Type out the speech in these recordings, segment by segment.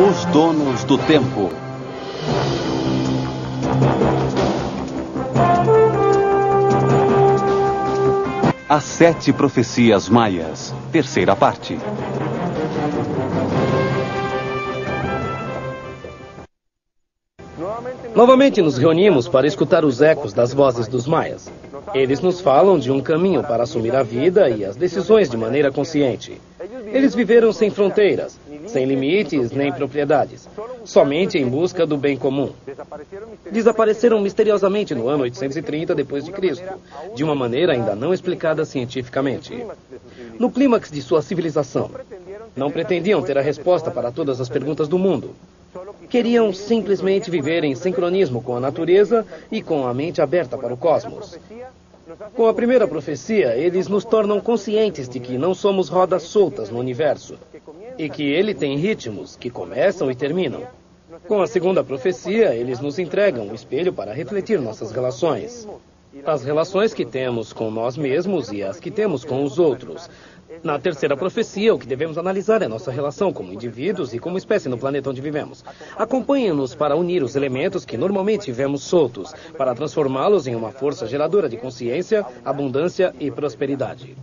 Os Donos do Tempo. As 7 Profecias Maias, terceira parte. Novamente nos reunimos para escutar os ecos das vozes dos maias. Eles nos falam de um caminho para assumir a vida e as decisões de maneira consciente. Eles viveram sem fronteiras, sem limites nem propriedades, somente em busca do bem comum. Desapareceram misteriosamente no ano 830 d.C., de uma maneira ainda não explicada cientificamente. No clímax de sua civilização, não pretendiam ter a resposta para todas as perguntas do mundo. Queriam simplesmente viver em sincronismo com a natureza e com a mente aberta para o cosmos. Com a primeira profecia, eles nos tornam conscientes de que não somos rodas soltas no universo e que ele tem ritmos que começam e terminam. Com a segunda profecia, eles nos entregam um espelho para refletir nossas relações. As relações que temos com nós mesmos e as que temos com os outros. Na terceira profecia, o que devemos analisar é nossa relação como indivíduos e como espécie no planeta onde vivemos. Acompanhe-nos para unir os elementos que normalmente vemos soltos, para transformá-los em uma força geradora de consciência, abundância e prosperidade.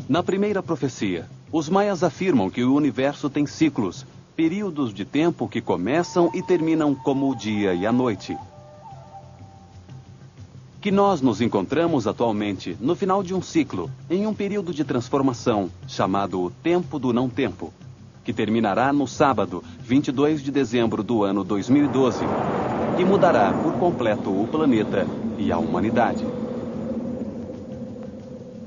Na primeira profecia, os maias afirmam que o universo tem ciclos, períodos de tempo que começam e terminam como o dia e a noite. Que nós nos encontramos atualmente no final de um ciclo, em um período de transformação, chamado o Tempo do Não Tempo, que terminará no sábado, 22 de dezembro do ano 2012, e mudará por completo o planeta e a humanidade.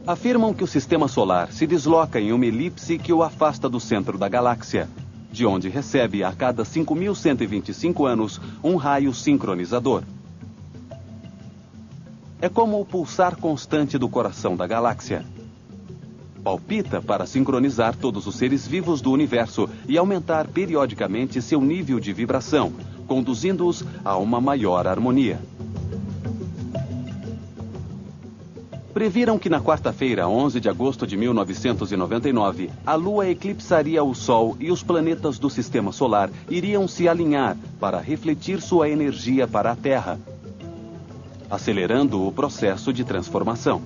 Afirmam que o sistema solar se desloca em uma elipse que o afasta do centro da galáxia, de onde recebe a cada 5.125 anos um raio sincronizador. É como o pulsar constante do coração da galáxia. Palpita para sincronizar todos os seres vivos do universo e aumentar periodicamente seu nível de vibração, conduzindo-os a uma maior harmonia. Previram que na quarta-feira, 11 de agosto de 1999, a Lua eclipsaria o Sol e os planetas do Sistema Solar iriam se alinhar para refletir sua energia para a Terra, acelerando o processo de transformação.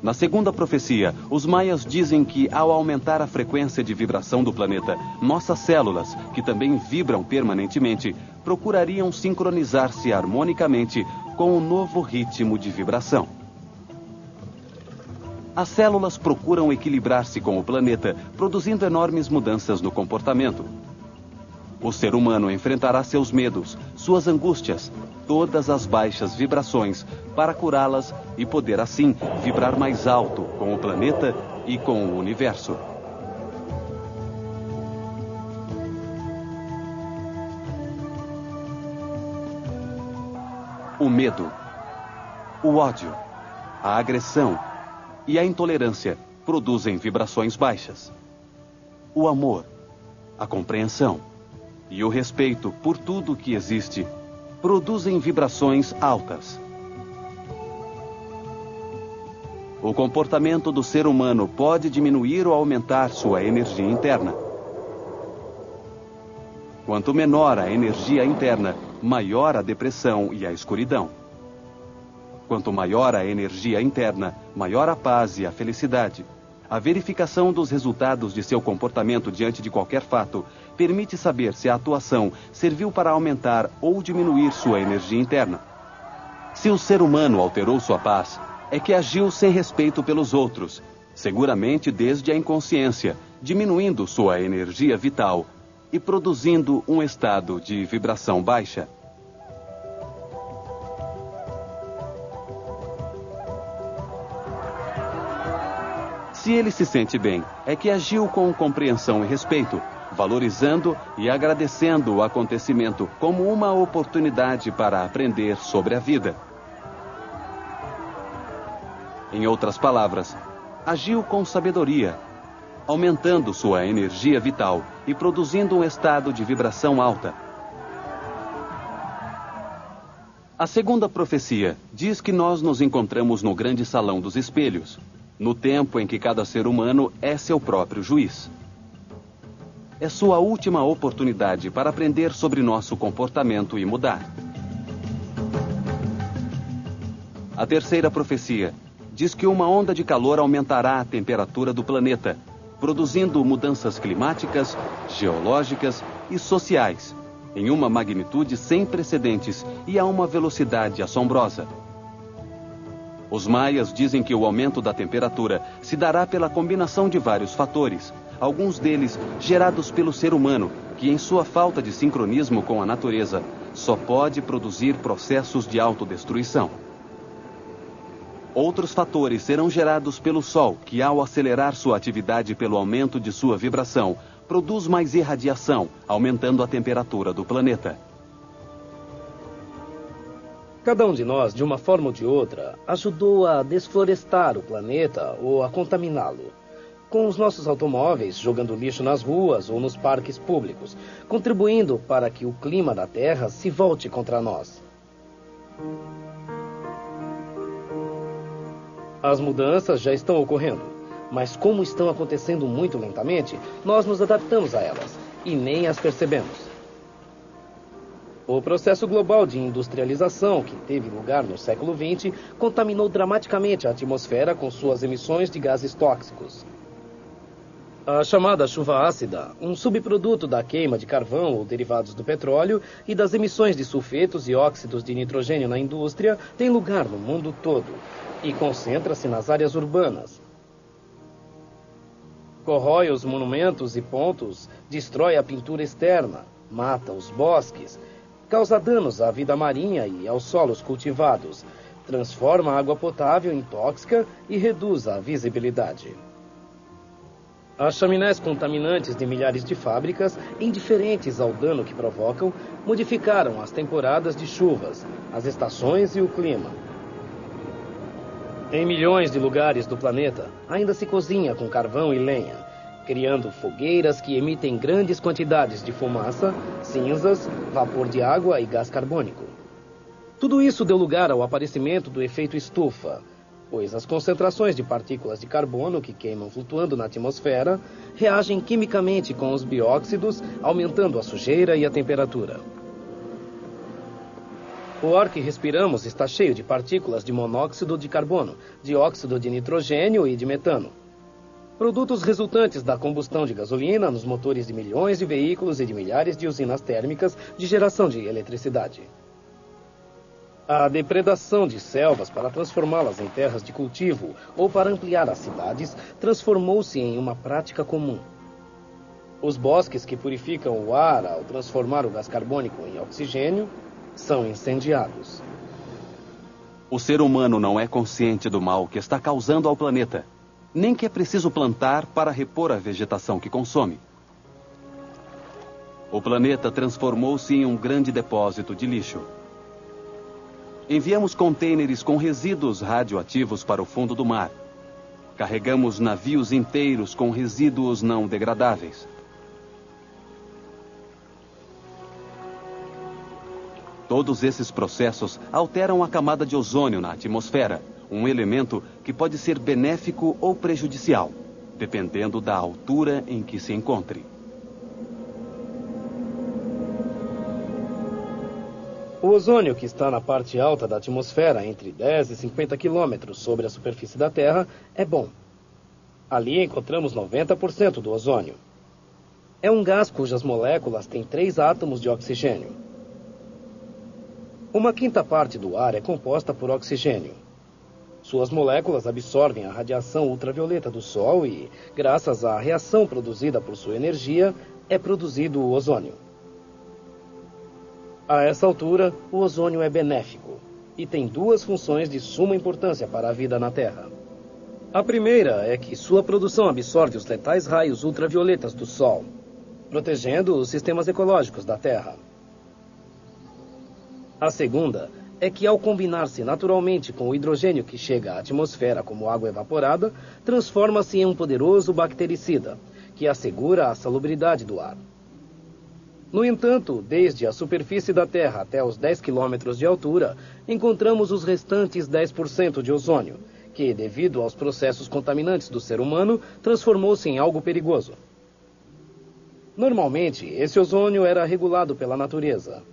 Na segunda profecia, os maias dizem que, ao aumentar a frequência de vibração do planeta, nossas células, que também vibram permanentemente, procurariam sincronizar-se harmonicamente com o novo ritmo de vibração. As células procuram equilibrar-se com o planeta, produzindo enormes mudanças no comportamento. O ser humano enfrentará seus medos, suas angústias, todas as baixas vibrações, para curá-las e poder, assim, vibrar mais alto com o planeta e com o universo. O medo, o ódio, a agressão e a intolerância produzem vibrações baixas. O amor, a compreensão e o respeito por tudo que existe produzem vibrações altas. O comportamento do ser humano pode diminuir ou aumentar sua energia interna. Quanto menor a energia interna, maior a depressão e a escuridão. Quanto maior a energia interna, maior a paz e a felicidade. A verificação dos resultados de seu comportamento diante de qualquer fato permite saber se a atuação serviu para aumentar ou diminuir sua energia interna. Se o ser humano alterou sua paz, é que agiu sem respeito pelos outros, seguramente desde a inconsciência, diminuindo sua energia vital e produzindo um estado de vibração baixa. Se ele se sente bem, é que agiu com compreensão e respeito, valorizando e agradecendo o acontecimento como uma oportunidade para aprender sobre a vida. Em outras palavras, agiu com sabedoria, aumentando sua energia vital e produzindo um estado de vibração alta. A segunda profecia diz que nós nos encontramos no grande salão dos espelhos, no tempo em que cada ser humano é seu próprio juiz. é sua última oportunidade para aprender sobre nosso comportamento e mudar. A terceira profecia diz que uma onda de calor aumentará a temperatura do planeta, produzindo mudanças climáticas, geológicas e sociais, em uma magnitude sem precedentes e a uma velocidade assombrosa. Os maias dizem que o aumento da temperatura se dará pela combinação de vários fatores, alguns deles gerados pelo ser humano, que em sua falta de sincronismo com a natureza, só pode produzir processos de autodestruição. Outros fatores serão gerados pelo Sol, que ao acelerar sua atividade pelo aumento de sua vibração, produz mais irradiação, aumentando a temperatura do planeta. Cada um de nós, de uma forma ou de outra, ajudou a desflorestar o planeta ou a contaminá-lo. Com os nossos automóveis, jogando lixo nas ruas ou nos parques públicos, contribuindo para que o clima da Terra se volte contra nós. As mudanças já estão ocorrendo, mas como estão acontecendo muito lentamente, nós nos adaptamos a elas e nem as percebemos. O processo global de industrialização que teve lugar no século XX contaminou dramaticamente a atmosfera com suas emissões de gases tóxicos. A chamada chuva ácida, um subproduto da queima de carvão ou derivados do petróleo e das emissões de sulfetos e óxidos de nitrogênio na indústria, tem lugar no mundo todo e concentra-se nas áreas urbanas. Corrói os monumentos e pontos, destrói a pintura externa, mata os bosques, causa danos à vida marinha e aos solos cultivados, transforma a água potável em tóxica e reduz a visibilidade. As chaminés contaminantes de milhares de fábricas, indiferentes ao dano que provocam, modificaram as temporadas de chuvas, as estações e o clima. Em milhões de lugares do planeta, ainda se cozinha com carvão e lenha, criando fogueiras que emitem grandes quantidades de fumaça, cinzas, vapor de água e gás carbônico. Tudo isso deu lugar ao aparecimento do efeito estufa, pois as concentrações de partículas de carbono que queimam flutuando na atmosfera reagem quimicamente com os bióxidos, aumentando a sujeira e a temperatura. O ar que respiramos está cheio de partículas de monóxido de carbono, dióxido de nitrogênio e de metano. Produtos resultantes da combustão de gasolina nos motores de milhões de veículos e de milhares de usinas térmicas de geração de eletricidade. A depredação de selvas para transformá-las em terras de cultivo ou para ampliar as cidades transformou-se em uma prática comum. Os bosques que purificam o ar ao transformar o gás carbônico em oxigênio são incendiados. O ser humano não é consciente do mal que está causando ao planeta, nem que é preciso plantar para repor a vegetação que consome. O planeta transformou-se em um grande depósito de lixo. Enviamos contêineres com resíduos radioativos para o fundo do mar. Carregamos navios inteiros com resíduos não degradáveis. Todos esses processos alteram a camada de ozônio na atmosfera, um elemento que pode ser benéfico ou prejudicial, dependendo da altura em que se encontre. O ozônio, que está na parte alta da atmosfera, entre 10 e 50 quilômetros sobre a superfície da Terra, é bom. Ali encontramos 90% do ozônio. É um gás cujas moléculas têm 3 átomos de oxigênio. Uma quinta parte do ar é composta por oxigênio. Suas moléculas absorvem a radiação ultravioleta do Sol e, graças à reação produzida por sua energia, é produzido o ozônio. A essa altura, o ozônio é benéfico e tem 2 funções de suma importância para a vida na Terra. A primeira é que sua produção absorve os letais raios ultravioletas do Sol, protegendo os sistemas ecológicos da Terra. A segunda é que, ao combinar-se naturalmente com o hidrogênio que chega à atmosfera como água evaporada, transforma-se em um poderoso bactericida, que assegura a salubridade do ar. No entanto, desde a superfície da Terra até os 10 quilômetros de altura, encontramos os restantes 10% de ozônio, que, devido aos processos contaminantes do ser humano, transformou-se em algo perigoso. Normalmente, esse ozônio era regulado pela natureza.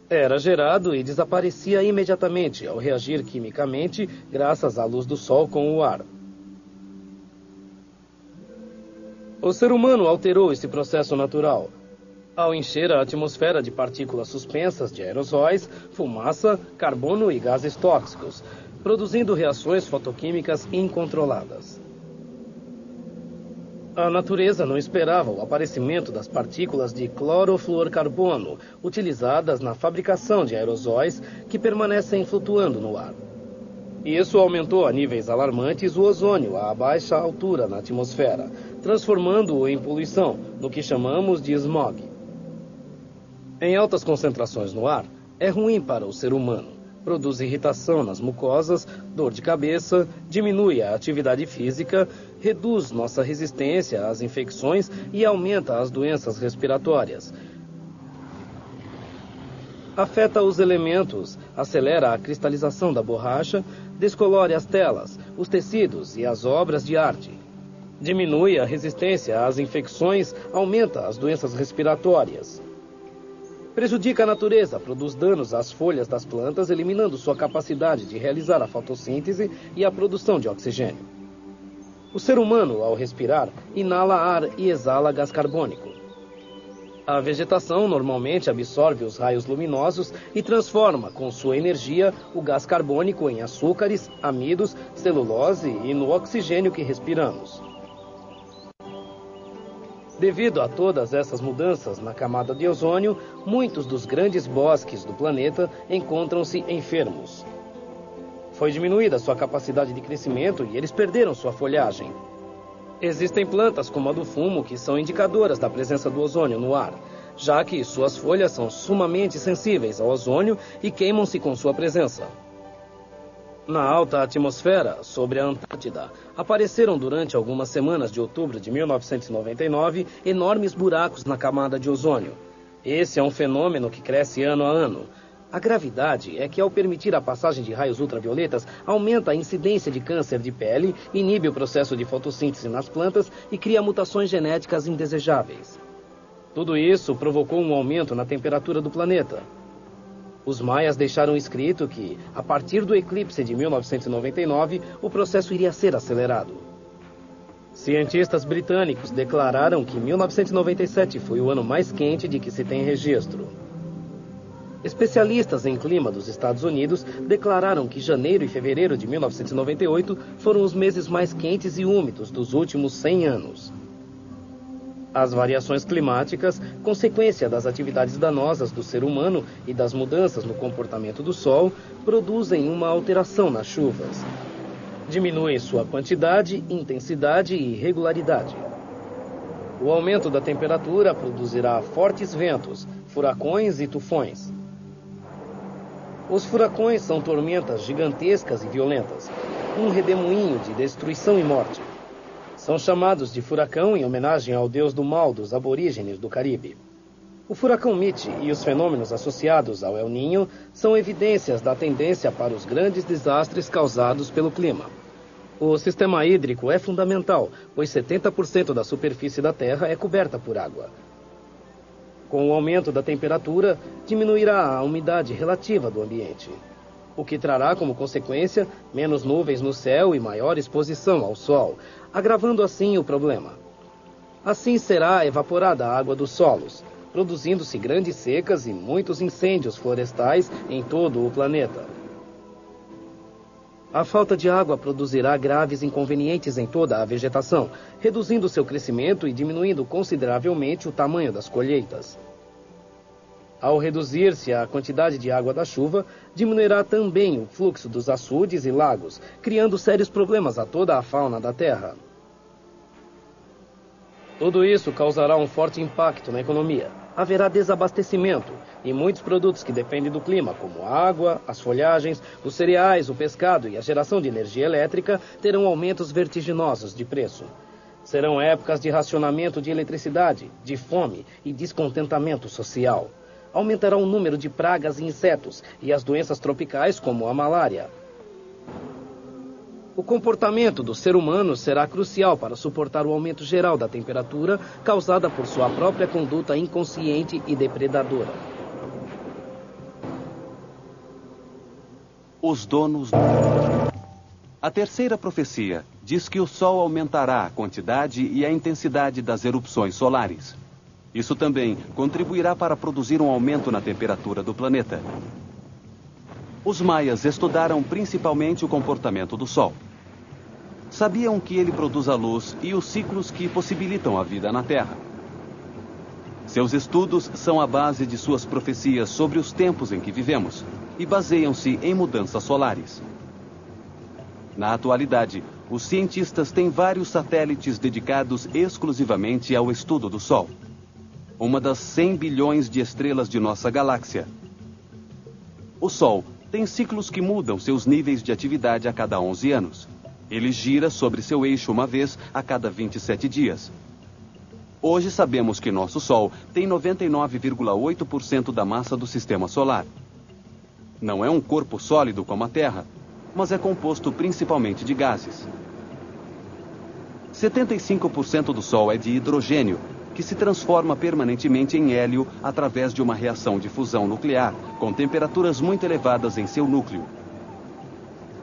Era gerado e desaparecia imediatamente ao reagir quimicamente graças à luz do sol com o ar. O ser humano alterou esse processo natural ao encher a atmosfera de partículas suspensas de aerossóis, fumaça, carbono e gases tóxicos, produzindo reações fotoquímicas incontroladas. A natureza não esperava o aparecimento das partículas de clorofluorcarbono utilizadas na fabricação de aerossóis que permanecem flutuando no ar. Isso aumentou a níveis alarmantes o ozônio a baixa altura na atmosfera, transformando-o em poluição, no que chamamos de smog. Em altas concentrações no ar, é ruim para o ser humano. Produz irritação nas mucosas, dor de cabeça, diminui a atividade física, reduz nossa resistência às infecções e aumenta as doenças respiratórias. Afeta os elementos, acelera a cristalização da borracha, descolore as telas, os tecidos e as obras de arte. Diminui a resistência às infecções, aumenta as doenças respiratórias. Prejudica a natureza, produz danos às folhas das plantas, eliminando sua capacidade de realizar a fotossíntese e a produção de oxigênio. O ser humano, ao respirar, inala ar e exala gás carbônico. A vegetação normalmente absorve os raios luminosos e transforma, com sua energia, o gás carbônico em açúcares, amidos, celulose e no oxigênio que respiramos. Devido a todas essas mudanças na camada de ozônio, muitos dos grandes bosques do planeta encontram-se enfermos. Foi diminuída sua capacidade de crescimento e eles perderam sua folhagem. Existem plantas como a do fumo que são indicadoras da presença do ozônio no ar, já que suas folhas são sumamente sensíveis ao ozônio e queimam-se com sua presença. Na alta atmosfera, sobre a Antártida, apareceram durante algumas semanas de outubro de 1999 enormes buracos na camada de ozônio. Esse é um fenômeno que cresce ano a ano. A gravidade é que, ao permitir a passagem de raios ultravioletas, aumenta a incidência de câncer de pele, inibe o processo de fotossíntese nas plantas e cria mutações genéticas indesejáveis. Tudo isso provocou um aumento na temperatura do planeta. Os maias deixaram escrito que, a partir do eclipse de 1999, o processo iria ser acelerado. Cientistas britânicos declararam que 1997 foi o ano mais quente de que se tem registro. Especialistas em clima dos Estados Unidos declararam que janeiro e fevereiro de 1998 foram os meses mais quentes e úmidos dos últimos 100 anos. As variações climáticas, consequência das atividades danosas do ser humano e das mudanças no comportamento do Sol, produzem uma alteração nas chuvas. Diminuem sua quantidade, intensidade e regularidade. O aumento da temperatura produzirá fortes ventos, furacões e tufões. Os furacões são tormentas gigantescas e violentas, um redemoinho de destruição e morte. São chamados de furacão em homenagem ao deus do mal dos aborígenes do Caribe. O furacão Mitch e os fenômenos associados ao El Niño são evidências da tendência para os grandes desastres causados pelo clima. O sistema hídrico é fundamental, pois 70% da superfície da Terra é coberta por água. Com o aumento da temperatura, diminuirá a umidade relativa do ambiente, o que trará como consequência menos nuvens no céu e maior exposição ao sol, agravando assim o problema. Assim será evaporada a água dos solos, produzindo-se grandes secas e muitos incêndios florestais em todo o planeta. A falta de água produzirá graves inconvenientes em toda a vegetação, reduzindo seu crescimento e diminuindo consideravelmente o tamanho das colheitas. Ao reduzir-se a quantidade de água da chuva, diminuirá também o fluxo dos açudes e lagos, criando sérios problemas a toda a fauna da Terra. Tudo isso causará um forte impacto na economia. Haverá desabastecimento e muitos produtos que dependem do clima, como a água, as folhagens, os cereais, o pescado e a geração de energia elétrica, terão aumentos vertiginosos de preço. Serão épocas de racionamento de eletricidade, de fome e descontentamento social. Aumentará o número de pragas e insetos e as doenças tropicais, como a malária. O comportamento do ser humano será crucial para suportar o aumento geral da temperatura causada por sua própria conduta inconsciente e depredadora. Os donos... A terceira profecia diz que o Sol aumentará a quantidade e a intensidade das erupções solares. Isso também contribuirá para produzir um aumento na temperatura do planeta. Os maias estudaram principalmente o comportamento do Sol. Sabiam que ele produz a luz e os ciclos que possibilitam a vida na Terra. Seus estudos são a base de suas profecias sobre os tempos em que vivemos e baseiam-se em mudanças solares. Na atualidade, os cientistas têm vários satélites dedicados exclusivamente ao estudo do Sol, uma das 100 bilhões de estrelas de nossa galáxia. O Sol tem ciclos que mudam seus níveis de atividade a cada 11 anos. Ele gira sobre seu eixo uma vez a cada 27 dias. Hoje sabemos que nosso Sol tem 99,8% da massa do Sistema Solar. Não é um corpo sólido como a Terra, mas é composto principalmente de gases. 75% do Sol é de hidrogênio, que se transforma permanentemente em hélio através de uma reação de fusão nuclear, com temperaturas muito elevadas em seu núcleo.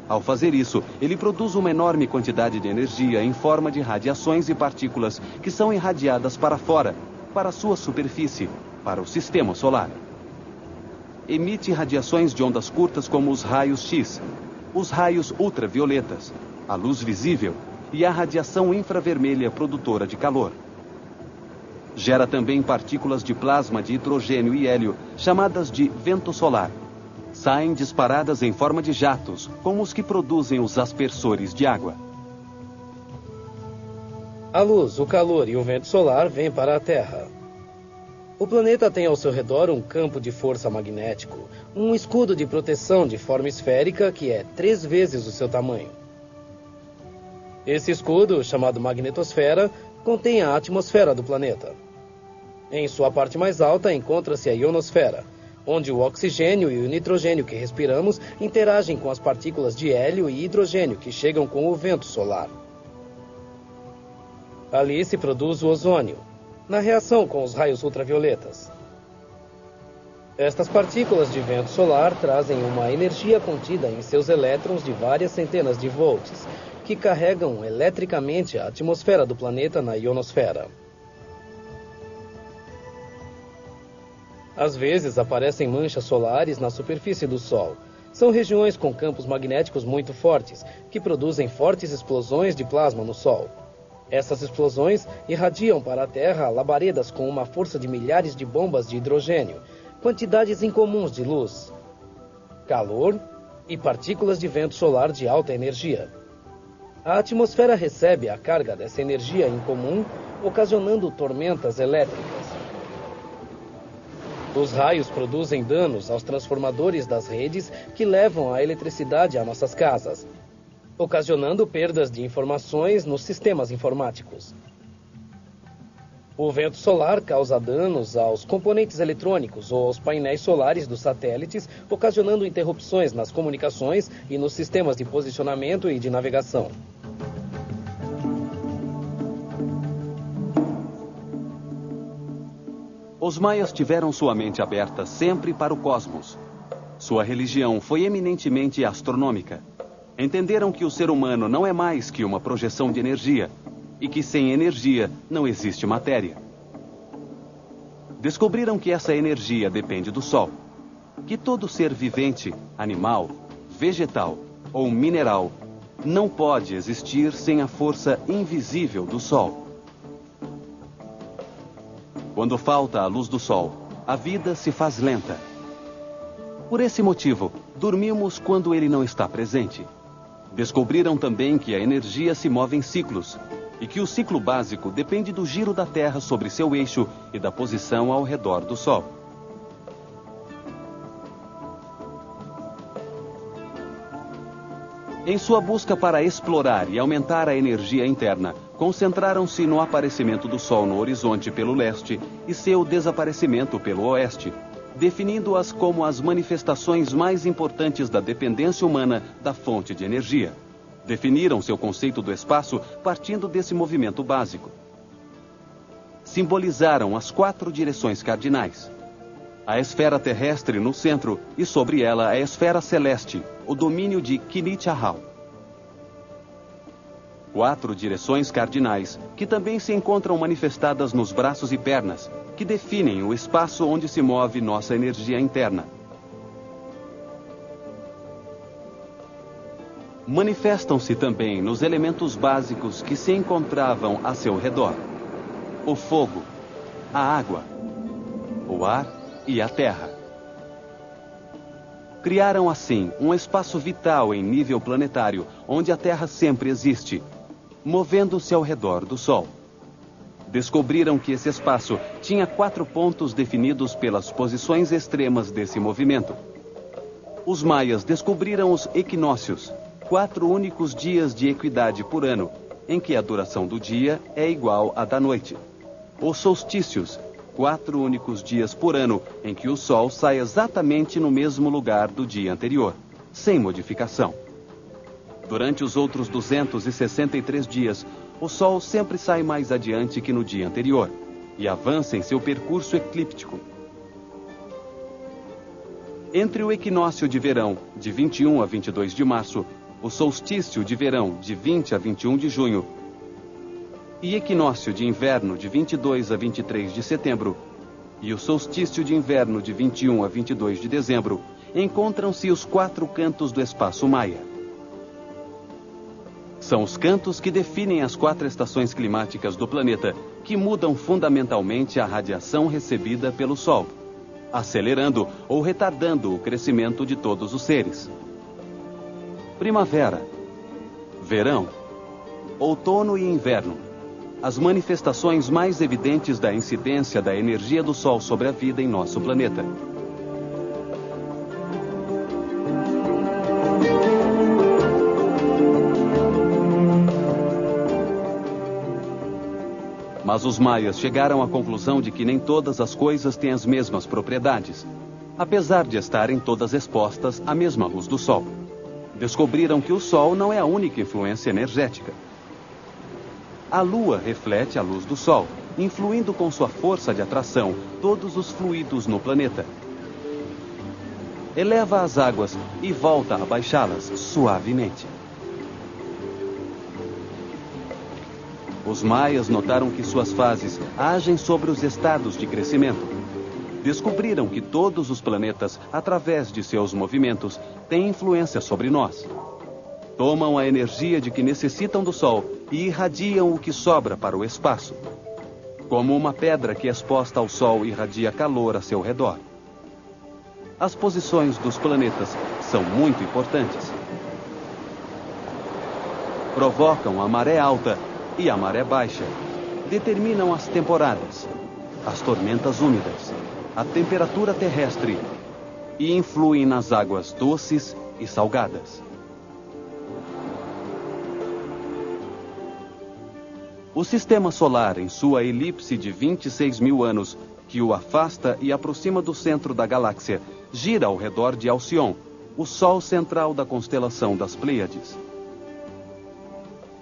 Ao fazer isso, ele produz uma enorme quantidade de energia em forma de radiações e partículas que são irradiadas para fora, para sua superfície, para o Sistema Solar. Emite radiações de ondas curtas como os raios X, os raios ultravioletas, a luz visível e a radiação infravermelha produtora de calor. Gera também partículas de plasma de hidrogênio e hélio, chamadas de vento solar. Saem disparadas em forma de jatos, como os que produzem os aspersores de água. A luz, o calor e o vento solar vêm para a Terra. O planeta tem ao seu redor um campo de força magnético, um escudo de proteção de forma esférica que é 3 vezes o seu tamanho. Esse escudo, chamado magnetosfera, contém a atmosfera do planeta. Em sua parte mais alta encontra-se a ionosfera, onde o oxigênio e o nitrogênio que respiramos interagem com as partículas de hélio e hidrogênio que chegam com o vento solar. Ali se produz o ozônio, na reação com os raios ultravioletas. Estas partículas de vento solar trazem uma energia contida em seus elétrons de várias centenas de volts, que carregam eletricamente a atmosfera do planeta na ionosfera. Às vezes aparecem manchas solares na superfície do Sol. São regiões com campos magnéticos muito fortes, que produzem fortes explosões de plasma no Sol. Essas explosões irradiam para a Terra labaredas com uma força de milhares de bombas de hidrogênio, quantidades incomuns de luz, calor e partículas de vento solar de alta energia. A atmosfera recebe a carga dessa energia incomum, ocasionando tormentas elétricas. Os raios produzem danos aos transformadores das redes que levam a eletricidade a nossas casas, ocasionando perdas de informações nos sistemas informáticos. O vento solar causa danos aos componentes eletrônicos ou aos painéis solares dos satélites, ocasionando interrupções nas comunicações e nos sistemas de posicionamento e de navegação. Os maias tiveram sua mente aberta sempre para o cosmos. Sua religião foi eminentemente astronômica. Entenderam que o ser humano não é mais que uma projeção de energia e que sem energia não existe matéria. Descobriram que essa energia depende do Sol, que todo ser vivente, animal, vegetal ou mineral não pode existir sem a força invisível do Sol. Quando falta a luz do Sol, a vida se faz lenta. Por esse motivo, dormimos quando ele não está presente. Descobriram também que a energia se move em ciclos e que o ciclo básico depende do giro da Terra sobre seu eixo e da posição ao redor do Sol. Em sua busca para explorar e aumentar a energia interna, concentraram-se no aparecimento do Sol no horizonte pelo leste e seu desaparecimento pelo oeste, definindo-as como as manifestações mais importantes da dependência humana da fonte de energia. Definiram seu conceito do espaço partindo desse movimento básico. Simbolizaram as 4 direções cardinais. A esfera terrestre no centro e sobre ela a esfera celeste, o domínio de Kinit-Ahau. 4 direções cardinais, que também se encontram manifestadas nos braços e pernas, que definem o espaço onde se move nossa energia interna. Manifestam-se também nos elementos básicos que se encontravam a seu redor: o fogo, a água, o ar e a terra. Criaram assim um espaço vital em nível planetário, onde a Terra sempre existe, movendo-se ao redor do Sol. Descobriram que esse espaço tinha 4 pontos definidos pelas posições extremas desse movimento. Os maias descobriram os equinócios, 4 únicos dias de equidade por ano, em que a duração do dia é igual à da noite. Os solstícios, 4 únicos dias por ano, em que o Sol sai exatamente no mesmo lugar do dia anterior, sem modificação. Durante os outros 263 dias, o Sol sempre sai mais adiante que no dia anterior, e avança em seu percurso eclíptico. Entre o equinócio de verão, de 21 a 22 de março, o solstício de verão, de 20 a 21 de junho, e equinócio de inverno, de 22 a 23 de setembro, e o solstício de inverno, de 21 a 22 de dezembro, encontram-se os 4 cantos do espaço maia. São os cantos que definem as 4 estações climáticas do planeta, que mudam fundamentalmente a radiação recebida pelo Sol, acelerando ou retardando o crescimento de todos os seres. Primavera, verão, outono e inverno. As manifestações mais evidentes da incidência da energia do Sol sobre a vida em nosso planeta. Mas os maias chegaram à conclusão de que nem todas as coisas têm as mesmas propriedades, apesar de estarem todas expostas à mesma luz do Sol. Descobriram que o Sol não é a única influência energética. A Lua reflete a luz do Sol, influindo com sua força de atração todos os fluidos no planeta. Eleva as águas e volta a baixá-las suavemente. Os maias notaram que suas fases agem sobre os estados de crescimento. Descobriram que todos os planetas, através de seus movimentos, têm influência sobre nós. Tomam a energia de que necessitam do Sol e irradiam o que sobra para o espaço, como uma pedra que exposta ao Sol irradia calor a seu redor. As posições dos planetas são muito importantes. Provocam a maré alta e a maré baixa, determinam as temporadas, as tormentas úmidas, a temperatura terrestre e influem nas águas doces e salgadas. O Sistema Solar, em sua elipse de 26 mil anos, que o afasta e aproxima do centro da galáxia, gira ao redor de Alcion, o Sol central da constelação das Pleiades.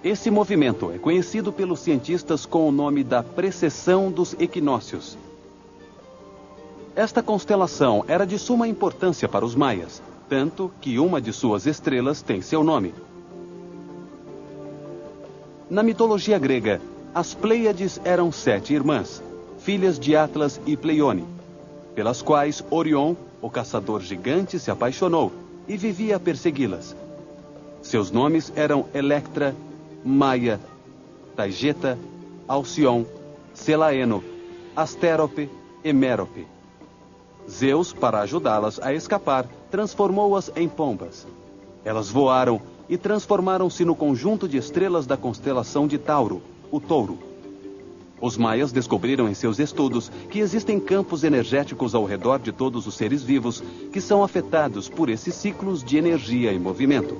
Esse movimento é conhecido pelos cientistas com o nome da precessão dos equinócios. Esta constelação era de suma importância para os maias, tanto que uma de suas estrelas tem seu nome. Na mitologia grega, as Pleiades eram 7 irmãs, filhas de Atlas e Pleione, pelas quais Orion, o caçador gigante, se apaixonou e vivia a persegui-las. Seus nomes eram Electra, Maia, Taigeta, Alcion, Selaeno, Astérope e Mérope. Zeus, para ajudá-las a escapar, transformou-as em pombas. Elas voaram e transformaram-se no conjunto de estrelas da constelação de Tauro, o Touro. Os maias descobriram em seus estudos que existem campos energéticos ao redor de todos os seres vivos que são afetados por esses ciclos de energia e movimento.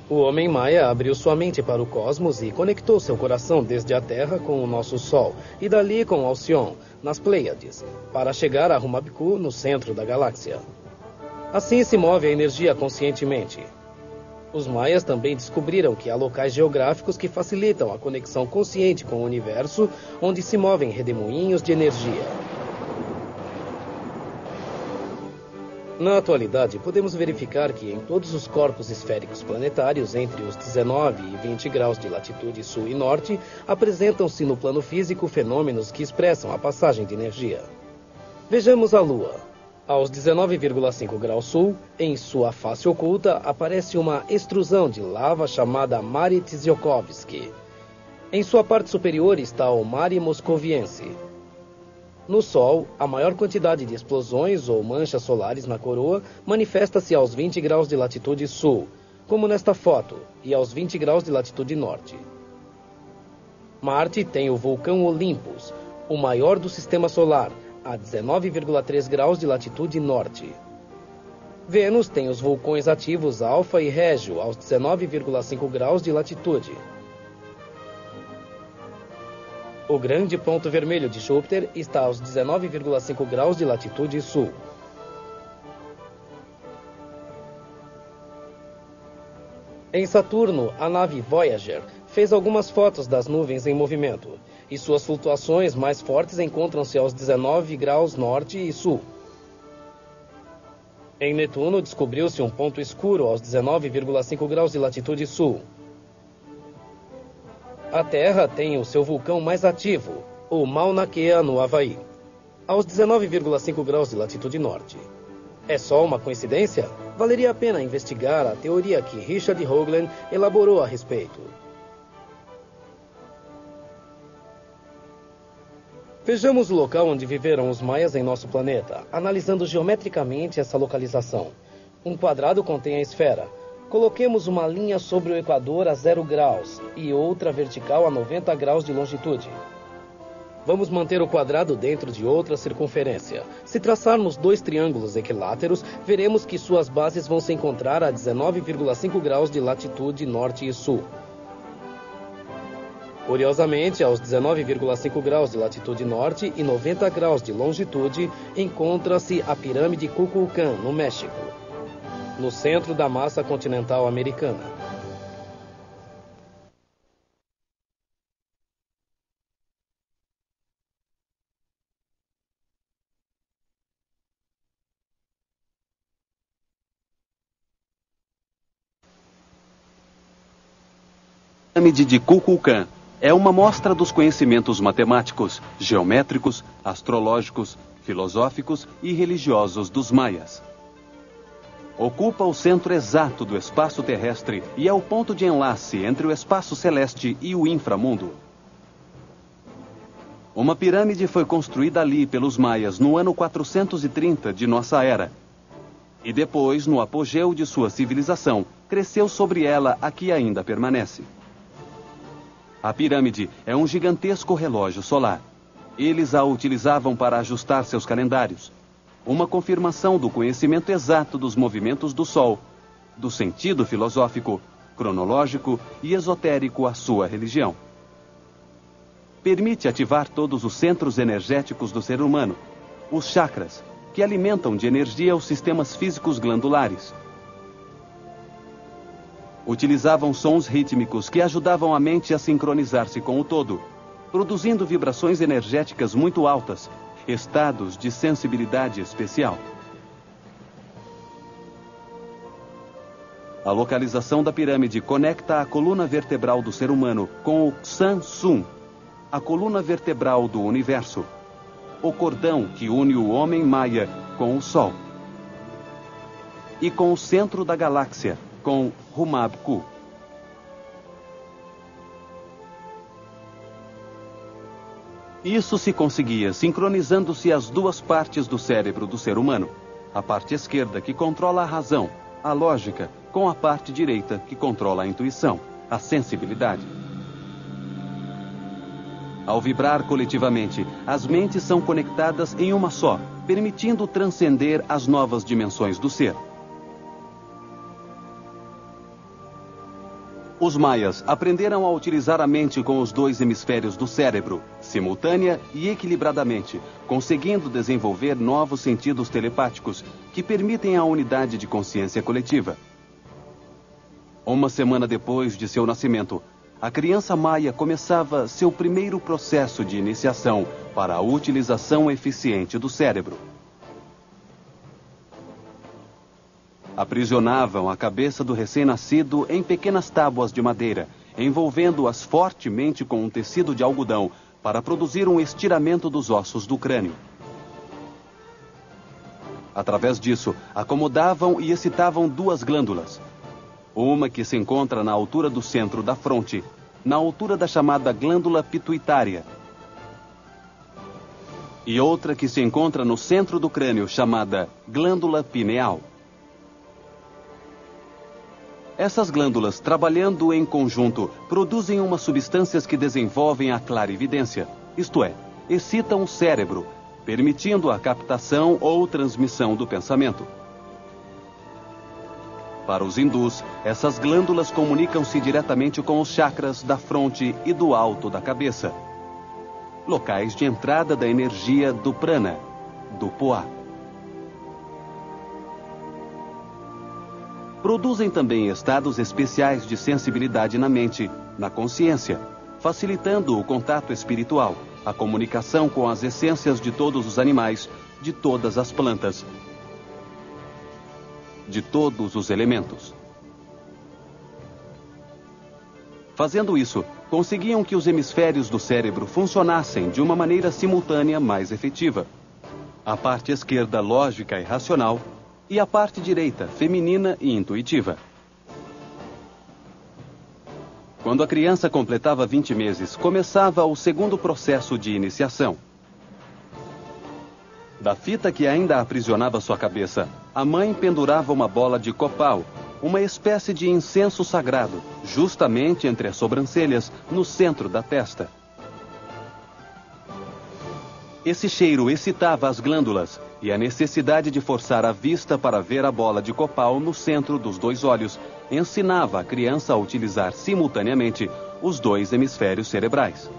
O homem maia abriu sua mente para o cosmos e conectou seu coração desde a Terra com o nosso Sol e dali com Alcion, nas Pleiades, para chegar a Rumabku, no centro da galáxia. Assim se move a energia conscientemente. Os maias também descobriram que há locais geográficos que facilitam a conexão consciente com o universo, onde se movem redemoinhos de energia. Na atualidade, podemos verificar que em todos os corpos esféricos planetários, entre os 19 e 20 graus de latitude sul e norte, apresentam-se no plano físico fenômenos que expressam a passagem de energia. Vejamos a Lua. Aos 19,5 graus sul, em sua face oculta, aparece uma extrusão de lava chamada Mare Tsiolkovsky. Em sua parte superior está o Mare Moscoviense. No Sol, a maior quantidade de explosões ou manchas solares na coroa manifesta-se aos 20 graus de latitude sul, como nesta foto, e aos 20 graus de latitude norte. Marte tem o vulcão Olympus, o maior do sistema solar, a 19,3 graus de latitude norte. Vênus tem os vulcões ativos Alfa e Régio, aos 19,5 graus de latitude. O grande ponto vermelho de Júpiter está aos 19,5 graus de latitude sul. Em Saturno, a nave Voyager fez algumas fotos das nuvens em movimento, e suas flutuações mais fortes encontram-se aos 19 graus norte e sul. Em Netuno, descobriu-se um ponto escuro aos 19,5 graus de latitude sul. A Terra tem o seu vulcão mais ativo, o Mauna Kea, no Havaí, aos 19,5 graus de latitude norte. É só uma coincidência? Valeria a pena investigar a teoria que Richard Hoagland elaborou a respeito. Vejamos o local onde viveram os maias em nosso planeta, analisando geometricamente essa localização. Um quadrado contém a esfera. Coloquemos uma linha sobre o equador a 0 graus e outra vertical a 90 graus de longitude. Vamos manter o quadrado dentro de outra circunferência. Se traçarmos dois triângulos equiláteros, veremos que suas bases vão se encontrar a 19,5 graus de latitude norte e sul. Curiosamente, aos 19,5 graus de latitude norte e 90 graus de longitude, encontra-se a pirâmide Kukulcán, no México, no centro da massa continental americana. A pirâmide de Kukulcán é uma mostra dos conhecimentos matemáticos, geométricos, astrológicos, filosóficos e religiosos dos maias. Ocupa o centro exato do espaço terrestre e é o ponto de enlace entre o espaço celeste e o inframundo. Uma pirâmide foi construída ali pelos maias no ano 430 de nossa era. E depois, no apogeu de sua civilização, cresceu sobre ela a que ainda permanece. A pirâmide é um gigantesco relógio solar. Eles a utilizavam para ajustar seus calendários. Uma confirmação do conhecimento exato dos movimentos do Sol, do sentido filosófico, cronológico e esotérico à sua religião. Permite ativar todos os centros energéticos do ser humano, os chakras, que alimentam de energia os sistemas físicos glandulares. Utilizavam sons rítmicos que ajudavam a mente a sincronizar-se com o todo, produzindo vibrações energéticas muito altas, estados de sensibilidade especial. A localização da pirâmide conecta a coluna vertebral do ser humano com o Xan-Sun, a coluna vertebral do universo, o cordão que une o homem maia com o Sol, e com o centro da galáxia, com Humabku. Isso se conseguia sincronizando-se as duas partes do cérebro do ser humano. A parte esquerda que controla a razão, a lógica, com a parte direita que controla a intuição, a sensibilidade. Ao vibrar coletivamente, as mentes são conectadas em uma só, permitindo transcender as novas dimensões do ser. Os maias aprenderam a utilizar a mente com os dois hemisférios do cérebro, simultânea e equilibradamente, conseguindo desenvolver novos sentidos telepáticos que permitem a unidade de consciência coletiva. Uma semana depois de seu nascimento, a criança maia começava seu primeiro processo de iniciação para a utilização eficiente do cérebro. Aprisionavam a cabeça do recém-nascido em pequenas tábuas de madeira, envolvendo-as fortemente com um tecido de algodão para produzir um estiramento dos ossos do crânio. Através disso, acomodavam e excitavam duas glândulas. Uma que se encontra na altura do centro da fronte, na altura da chamada glândula pituitária. E outra que se encontra no centro do crânio, chamada glândula pineal. Essas glândulas, trabalhando em conjunto, produzem umas substâncias que desenvolvem a clarividência, isto é, excitam o cérebro, permitindo a captação ou transmissão do pensamento. Para os hindus, essas glândulas comunicam-se diretamente com os chakras da fronte e do alto da cabeça, locais de entrada da energia do prana, do poá. Produzem também estados especiais de sensibilidade na mente, na consciência, facilitando o contato espiritual, a comunicação com as essências de todos os animais, de todas as plantas, de todos os elementos. Fazendo isso, conseguiam que os hemisférios do cérebro funcionassem de uma maneira simultânea mais efetiva. A parte esquerda lógica e racional, e a parte direita, feminina e intuitiva. Quando a criança completava 20 meses, começava o segundo processo de iniciação. Da fita que ainda aprisionava sua cabeça, a mãe pendurava uma bola de copal, uma espécie de incenso sagrado, justamente entre as sobrancelhas, no centro da testa. Esse cheiro excitava as glândulas e a necessidade de forçar a vista para ver a bola de copal no centro dos dois olhos ensinava a criança a utilizar simultaneamente os dois hemisférios cerebrais.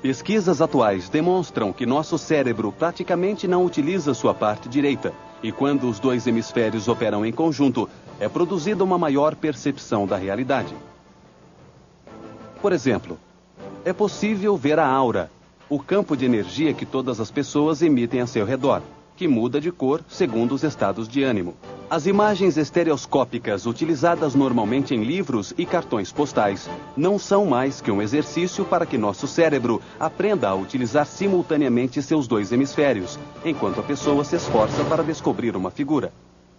Pesquisas atuais demonstram que nosso cérebro praticamente não utiliza sua parte direita, e quando os dois hemisférios operam em conjunto, é produzida uma maior percepção da realidade. Por exemplo, é possível ver a aura, o campo de energia que todas as pessoas emitem a seu redor, que muda de cor segundo os estados de ânimo. As imagens estereoscópicas utilizadas normalmente em livros e cartões postais não são mais que um exercício para que nosso cérebro aprenda a utilizar simultaneamente seus dois hemisférios, enquanto a pessoa se esforça para descobrir uma figura.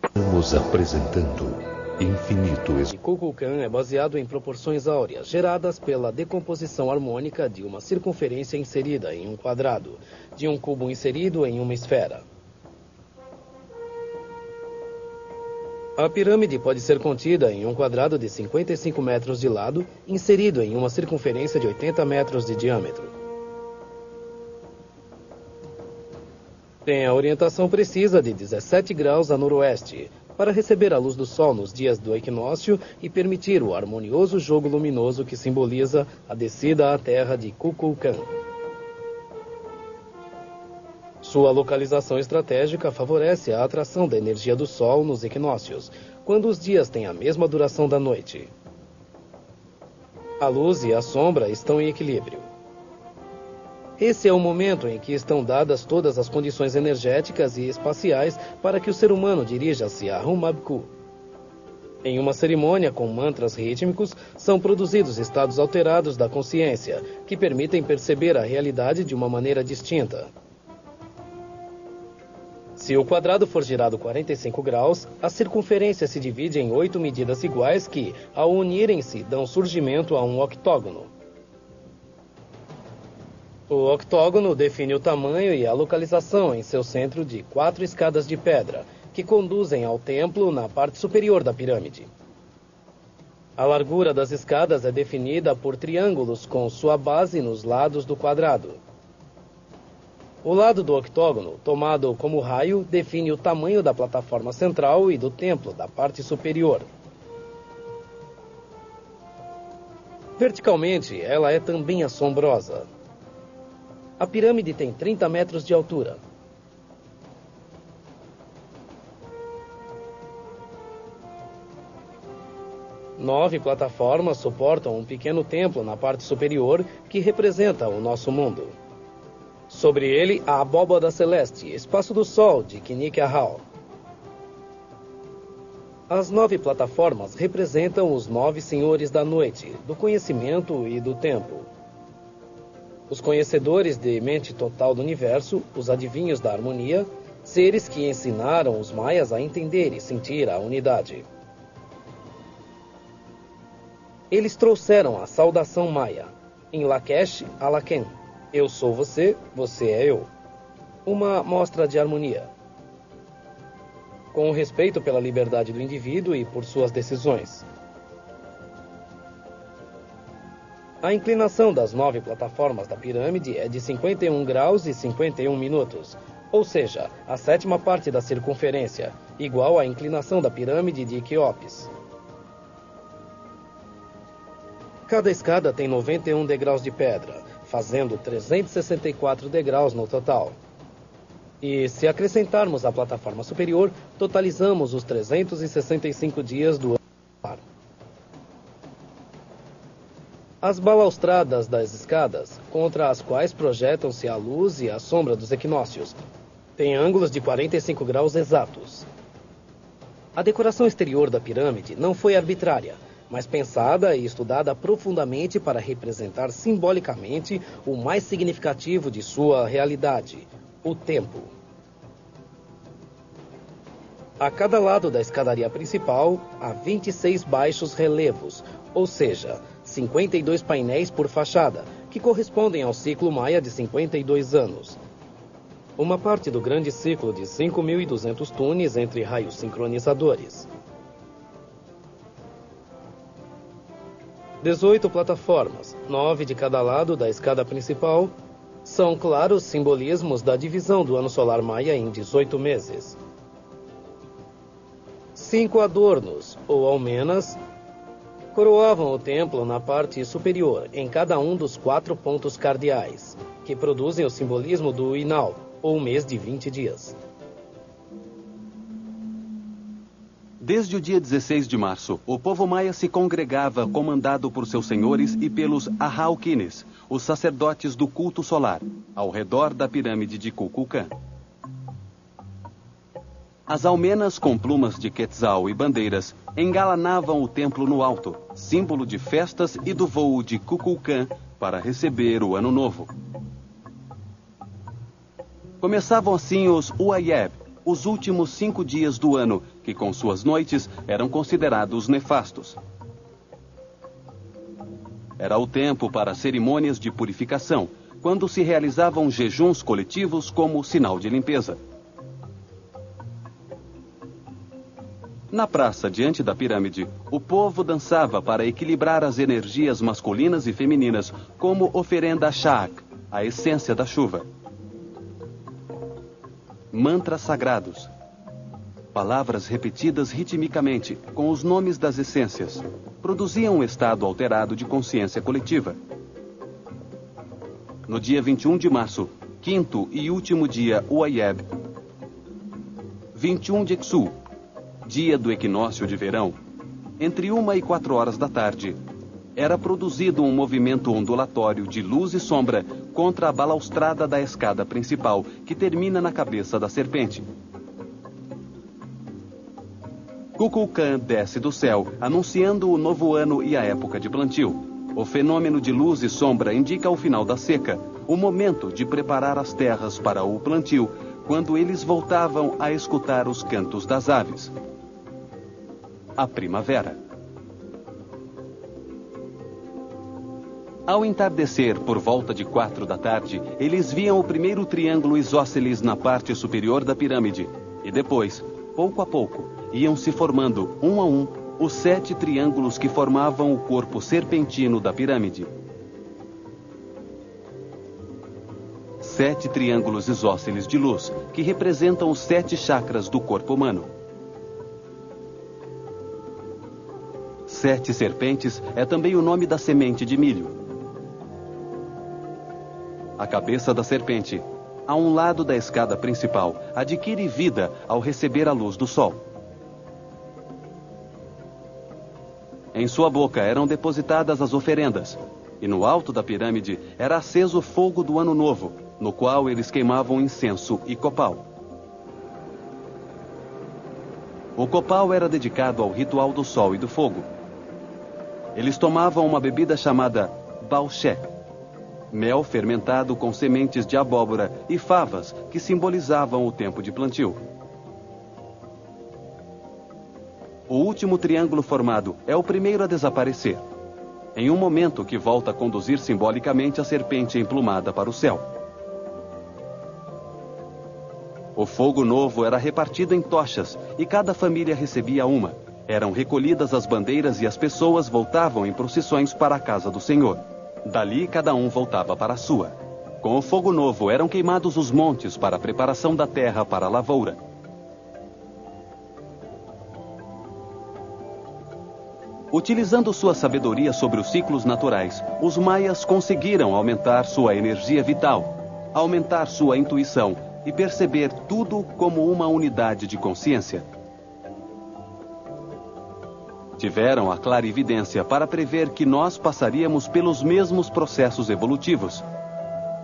Estamos apresentando Infinito. O Kukulkan é baseado em proporções áureas, geradas pela decomposição harmônica de uma circunferência inserida em um quadrado, de um cubo inserido em uma esfera. A pirâmide pode ser contida em um quadrado de 55 metros de lado, inserido em uma circunferência de 80 metros de diâmetro. Tem a orientação precisa de 17 graus a noroeste, para receber a luz do sol nos dias do equinócio e permitir o harmonioso jogo luminoso que simboliza a descida à terra de Kukulkan. Sua localização estratégica favorece a atração da energia do sol nos equinócios, quando os dias têm a mesma duração da noite. A luz e a sombra estão em equilíbrio. Esse é o momento em que estão dadas todas as condições energéticas e espaciais para que o ser humano dirija-se a Humabku. Em uma cerimônia com mantras rítmicos, são produzidos estados alterados da consciência, que permitem perceber a realidade de uma maneira distinta. Se o quadrado for girado 45 graus, a circunferência se divide em 8 medidas iguais que, ao unirem-se, dão surgimento a um octógono. O octógono define o tamanho e a localização em seu centro de 4 escadas de pedra, que conduzem ao templo na parte superior da pirâmide. A largura das escadas é definida por triângulos com sua base nos lados do quadrado. O lado do octógono, tomado como raio, define o tamanho da plataforma central e do templo da parte superior. Verticalmente, ela é também assombrosa. A pirâmide tem 30 metros de altura. 9 plataformas suportam um pequeno templo na parte superior que representa o nosso mundo. Sobre ele, a abóbada celeste, espaço do sol de Kinik-Ahau. As 9 plataformas representam os 9 senhores da noite, do conhecimento e do tempo. Os conhecedores de mente total do universo, os adivinhos da harmonia, seres que ensinaram os maias a entender e sentir a unidade. Eles trouxeram a saudação maia, em Lakesh Alaken. Eu sou você, você é eu. Uma mostra de harmonia. Com respeito pela liberdade do indivíduo e por suas decisões. A inclinação das 9 plataformas da pirâmide é de 51 graus e 51 minutos, ou seja, a 7ª parte da circunferência, igual à inclinação da pirâmide de Quéops. Cada escada tem 91 degraus de pedra, fazendo 364 degraus no total. E se acrescentarmos a plataforma superior, totalizamos os 365 dias do ano. As balaustradas das escadas, contra as quais projetam-se a luz e a sombra dos equinócios, têm ângulos de 45 graus exatos. A decoração exterior da pirâmide não foi arbitrária, mas pensada e estudada profundamente para representar simbolicamente o mais significativo de sua realidade, o tempo. A cada lado da escadaria principal, há 26 baixos relevos, ou seja, 52 painéis por fachada, que correspondem ao ciclo maia de 52 anos. Uma parte do grande ciclo de 5.200 túneis entre raios sincronizadores. 18 plataformas, 9 de cada lado da escada principal, são claros simbolismos da divisão do ano solar maia em 18 meses. 5 adornos, ou almenas, coroavam o templo na parte superior, em cada um dos 4 pontos cardeais, que produzem o simbolismo do Inal, ou mês de 20 dias. Desde o dia 16 de março, o povo maia se congregava comandado por seus senhores e pelos Ahauquines, os sacerdotes do culto solar, ao redor da pirâmide de Kukulcán. As almenas com plumas de quetzal e bandeiras engalanavam o templo no alto, símbolo de festas e do voo de Kukulcán para receber o ano novo. Começavam assim os Uayeb, os últimos 5 dias do ano, que com suas noites eram considerados nefastos. Era o tempo para cerimônias de purificação, quando se realizavam jejuns coletivos como sinal de limpeza. Na praça diante da pirâmide, o povo dançava para equilibrar as energias masculinas e femininas, como oferenda a Sha'ak, a essência da chuva. Mantras sagrados. Palavras repetidas ritmicamente, com os nomes das essências, produziam um estado alterado de consciência coletiva. No dia 21 de março, 5º e último dia Uayeb, 21 de Xu, dia do equinócio de verão, entre 1 e 4 horas da tarde, era produzido um movimento ondulatório de luz e sombra contra a balaustrada da escada principal, que termina na cabeça da serpente. Kukulcán desce do céu, anunciando o novo ano e a época de plantio. O fenômeno de luz e sombra indica o final da seca, o momento de preparar as terras para o plantio, quando eles voltavam a escutar os cantos das aves. A primavera. Ao entardecer, por volta de 4 da tarde, eles viam o primeiro triângulo isósceles na parte superior da pirâmide. E depois, pouco a pouco, iam se formando, um a um, os 7 triângulos que formavam o corpo serpentino da pirâmide. 7 triângulos isósceles de luz, que representam os 7 chakras do corpo humano. 7 serpentes é também o nome da semente de milho. A cabeça da serpente, a um lado da escada principal, adquire vida ao receber a luz do sol. Em sua boca eram depositadas as oferendas, e no alto da pirâmide era aceso o fogo do Ano Novo, no qual eles queimavam incenso e copal. O copal era dedicado ao ritual do sol e do fogo. Eles tomavam uma bebida chamada balché, mel fermentado com sementes de abóbora e favas que simbolizavam o tempo de plantio. O último triângulo formado é o primeiro a desaparecer, em um momento que volta a conduzir simbolicamente a serpente emplumada para o céu. O fogo novo era repartido em tochas e cada família recebia uma. Eram recolhidas as bandeiras e as pessoas voltavam em procissões para a casa do Senhor. Dali cada um voltava para a sua. Com o fogo novo eram queimados os montes para a preparação da terra para a lavoura. Utilizando sua sabedoria sobre os ciclos naturais, os maias conseguiram aumentar sua energia vital, aumentar sua intuição e perceber tudo como uma unidade de consciência. Tiveram a clarividência para prever que nós passaríamos pelos mesmos processos evolutivos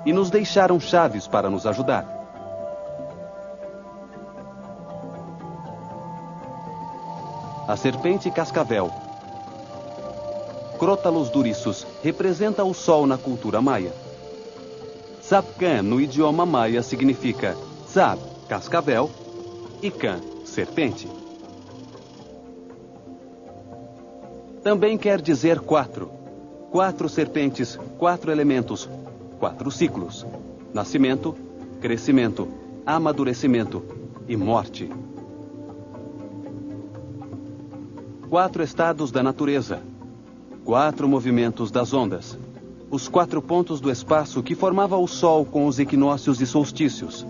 e nos deixaram chaves para nos ajudar. A serpente cascavel, Crotalus duriçus, representa o sol na cultura maia. Tzapcan, no idioma maia, significa Tzap, cascavel, e Can, serpente. Também quer dizer 4. 4 serpentes, 4 elementos, 4 ciclos: nascimento, crescimento, amadurecimento e morte. 4 estados da natureza, 4 movimentos das ondas, os 4 pontos do espaço que formava o Sol com os equinócios e solstícios.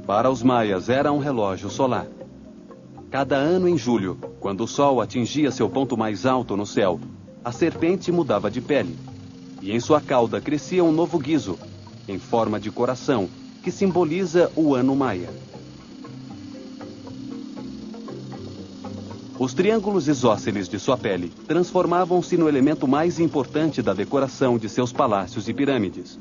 Para os maias era um relógio solar. Cada ano em julho, quando o Sol atingia seu ponto mais alto no céu, a serpente mudava de pele, e em sua cauda crescia um novo guizo, em forma de coração, que simboliza o ano maia. Os triângulos isósceles de sua pele transformavam-se no elemento mais importante da decoração de seus palácios e pirâmides.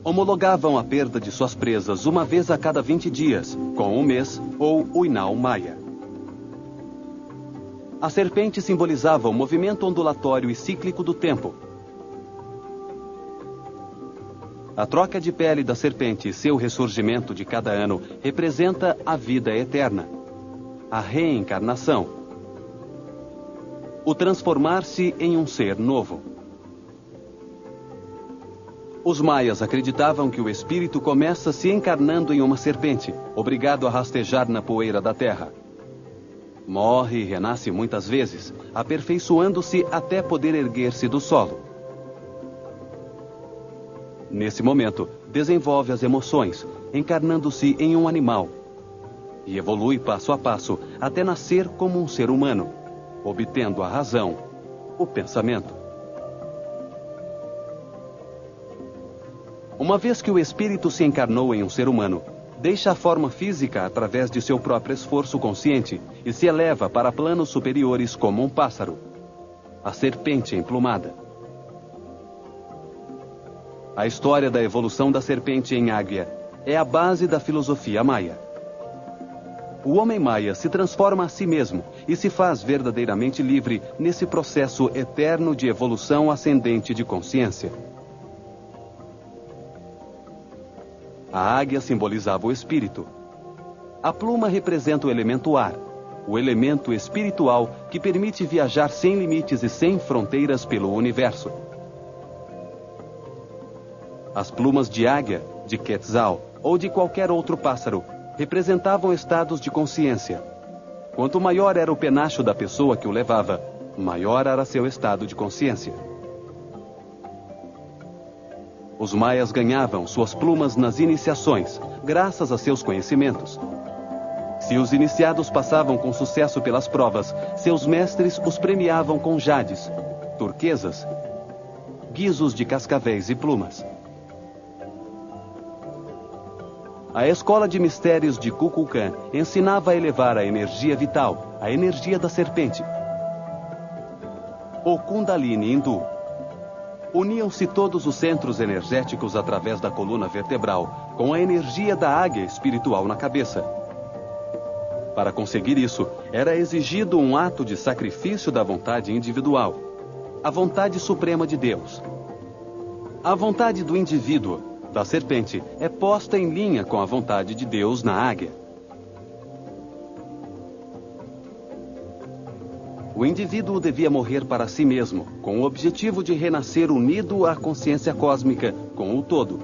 Homologavam a perda de suas presas uma vez a cada 20 dias, com o mês ou o Inal Maia. A serpente simbolizava o movimento ondulatório e cíclico do tempo. A troca de pele da serpente e seu ressurgimento de cada ano representa a vida eterna, a reencarnação, o transformar-se em um ser novo. Os maias acreditavam que o espírito começa se encarnando em uma serpente, obrigado a rastejar na poeira da terra. Morre e renasce muitas vezes, aperfeiçoando-se até poder erguer-se do solo. Nesse momento, desenvolve as emoções, encarnando-se em um animal, e evolui passo a passo até nascer como um ser humano, obtendo a razão, o pensamento. Uma vez que o espírito se encarnou em um ser humano, deixa a forma física através de seu próprio esforço consciente e se eleva para planos superiores como um pássaro, a serpente emplumada. A história da evolução da serpente em águia é a base da filosofia maia. O homem maia se transforma a si mesmo e se faz verdadeiramente livre nesse processo eterno de evolução ascendente de consciência. A águia simbolizava o espírito. A pluma representa o elemento ar, o elemento espiritual que permite viajar sem limites e sem fronteiras pelo universo. As plumas de águia, de Quetzal ou de qualquer outro pássaro representavam estados de consciência. Quanto maior era o penacho da pessoa que o levava, maior era seu estado de consciência. Os maias ganhavam suas plumas nas iniciações, graças a seus conhecimentos. Se os iniciados passavam com sucesso pelas provas, seus mestres os premiavam com jades, turquesas, guizos de cascavéis e plumas. A Escola de Mistérios de Kukulkan ensinava a elevar a energia vital, a energia da serpente. O Kundalini Hindu. Uniam-se todos os centros energéticos através da coluna vertebral, com a energia da águia espiritual na cabeça. Para conseguir isso, era exigido um ato de sacrifício da vontade individual, a vontade suprema de Deus. A vontade do indivíduo, da serpente, é posta em linha com a vontade de Deus na águia. O indivíduo devia morrer para si mesmo, com o objetivo de renascer unido à consciência cósmica com o todo.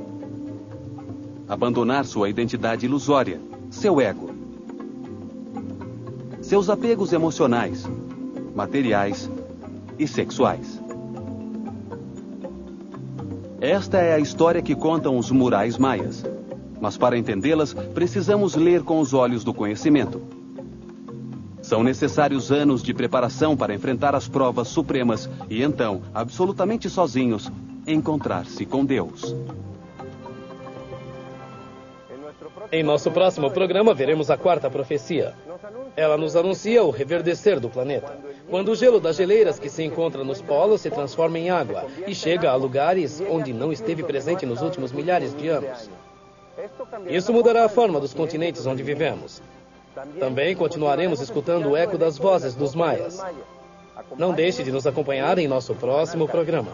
Abandonar sua identidade ilusória, seu ego. Seus apegos emocionais, materiais e sexuais. Esta é a história que contam os murais maias. Mas para entendê-las, precisamos ler com os olhos do conhecimento. São necessários anos de preparação para enfrentar as provas supremas e então, absolutamente sozinhos, encontrar-se com Deus. Em nosso próximo programa, veremos a quarta profecia. Ela nos anuncia o reverdecer do planeta, quando o gelo das geleiras que se encontra nos polos se transforma em água e chega a lugares onde não esteve presente nos últimos milhares de anos. Isso mudará a forma dos continentes onde vivemos. Também continuaremos escutando o eco das vozes dos maias. Não deixe de nos acompanhar em nosso próximo programa.